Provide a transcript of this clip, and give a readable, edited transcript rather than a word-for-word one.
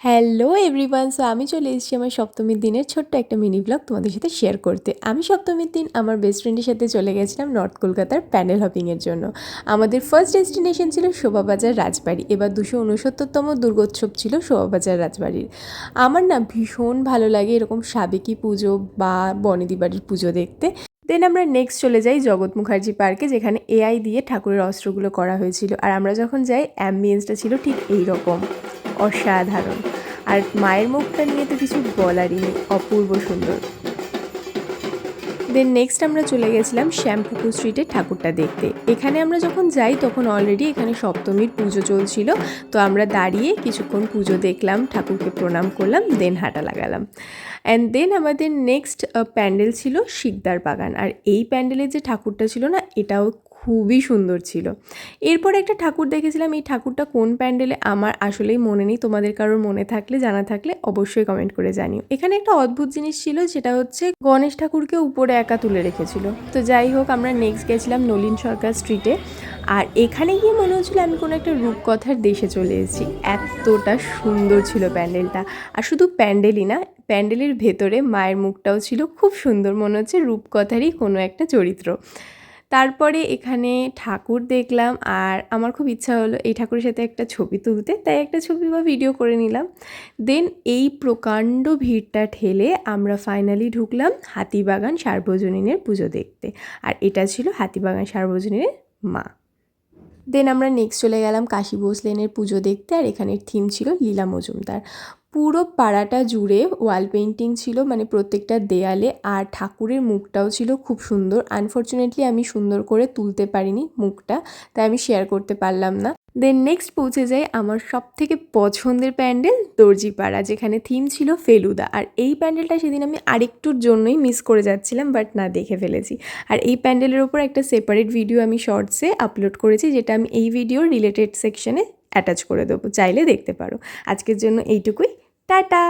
Hello everyone. So আমি চলে এসেছি আমার সপ্তমীর দিনের ছোট্ট একটা মিনি ব্লগ তোমাদের সাথে শেয়ার করতে। আমি সপ্তমীর দিন আমার বেস্ট ফ্রেন্ডের সাথে চলে গেছিলাম নর্থ কলকাতার প্যান্ডেল হপিংয়ের জন্য। আমাদের ফার্স্ট ডেস্টিনেশন ছিল শোভাবাজার রাজবাড়ি। এবার 269তম দুর্গোৎসব ছিল শোভাবাজার রাজবাড়ির। আমার না ভীষণ ভালো লাগে এরকম সাবেকি পুজো বা বনেদি বাড়ির পুজো দেখতে। দেন আমরা নেক্সট চলে যাই জগৎ মুখার্জি পার্কে, যেখানে এআই দিয়ে ঠাকুরের অস্ত্রগুলো করা হয়েছিল। আর আমরা যখন যাই অ্যাম্বিয়েন্সটা ছিল ঠিক এই রকম, অসাধারণ। আর মায়ের মুখটা নিয়ে তো কিছু বলারই নেই, অপূর্ব সুন্দর। দেন নেক্সট আমরা চলে গেছিলাম শ্যামপুকুর স্ট্রিটে ঠাকুরটা দেখতে। এখানে আমরা যখন যাই তখন অলরেডি এখানে সপ্তমীর পুজো চলছিল। তো আমরা দাঁড়িয়ে কিছুক্ষণ পুজো দেখলাম, ঠাকুরকে প্রণাম করলাম, দেন হাঁটা লাগালাম। অ্যান্ড দেন আমাদের নেক্সট প্যান্ডেল ছিল শিকদার বাগান। আর এই প্যান্ডেলের যে ঠাকুরটা ছিল না, এটাও খুবই সুন্দর ছিল। এরপর একটা ঠাকুর দেখেছিলাম, এই ঠাকুরটা কোন প্যান্ডেলে আমার আসলেই মনে নেই। তোমাদের কারোর মনে থাকলে, জানা থাকলে অবশ্যই কমেন্ট করে জানিও। এখানে একটা অদ্ভুত জিনিস ছিল, সেটা হচ্ছে গণেশ ঠাকুরকে উপরে একা তুলে রেখেছিল। তো যাই হোক, আমরা নেক্সট গেছিলাম নলিন সরকার স্ট্রিটে। আর এখানে গিয়ে মনে হচ্ছিলো আমি কোনো একটা রূপকথার দেশে চলে এসেছি, এতটা সুন্দর ছিল প্যান্ডেলটা। আর শুধু প্যান্ডেলই না, প্যান্ডেলের ভেতরে মায়ের মুখটাও ছিল খুব সুন্দর, মনে হচ্ছে রূপকথারই কোনো একটা চরিত্র। তারপরে এখানে ঠাকুর দেখলাম, আর আমার খুব ইচ্ছা হলো এই ঠাকুরের সাথে একটা ছবি তুলতে, তাই একটা ছবি বা ভিডিও করে নিলাম। দেন এই প্রকাণ্ড ভিড়টা ঠেলে আমরা ফাইনালি ঢুকলাম হাতিবাগান সার্বজনীনের পুজো দেখতে। আর এটা ছিল হাতিবাগান সার্বজনীনের মা। দেন আমরা নেক্সট চলে গেলাম কাশী বোস লেনের পুজো দেখতে। আর এখানের থিম ছিল লীলা মজুমদার। পুরো পাড়াটা জুড়ে ওয়াল পেন্টিং ছিল, মানে প্রত্যেকটা দেয়ালে। আর ঠাকুরের মুখটাও ছিল খুব সুন্দর। আনফর্চুনেটলি আমি সুন্দর করে তুলতে পারিনি মুখটা, তাই আমি শেয়ার করতে পারলাম না। দেন নেক্সট পৌঁছে যাই আমার সব থেকে পছন্দের প্যান্ডেল দর্জিপাড়া, যেখানে থিম ছিল ফেলুদা। আর এই প্যান্ডেলটা সেদিন আমি আরেকটুর জন্যই মিস করে যাচ্ছিলাম, বাট না, দেখে ফেলেছি। আর এই প্যান্ডেলের ওপর একটা সেপারেট ভিডিও আমি শর্টসে আপলোড করেছি, যেটা আমি এই ভিডিওর রিলেটেড সেকশনে অ্যাটাচ করে দেবো, চাইলে দেখতে পারো। আজকের জন্য এইটুকুই, টাটা।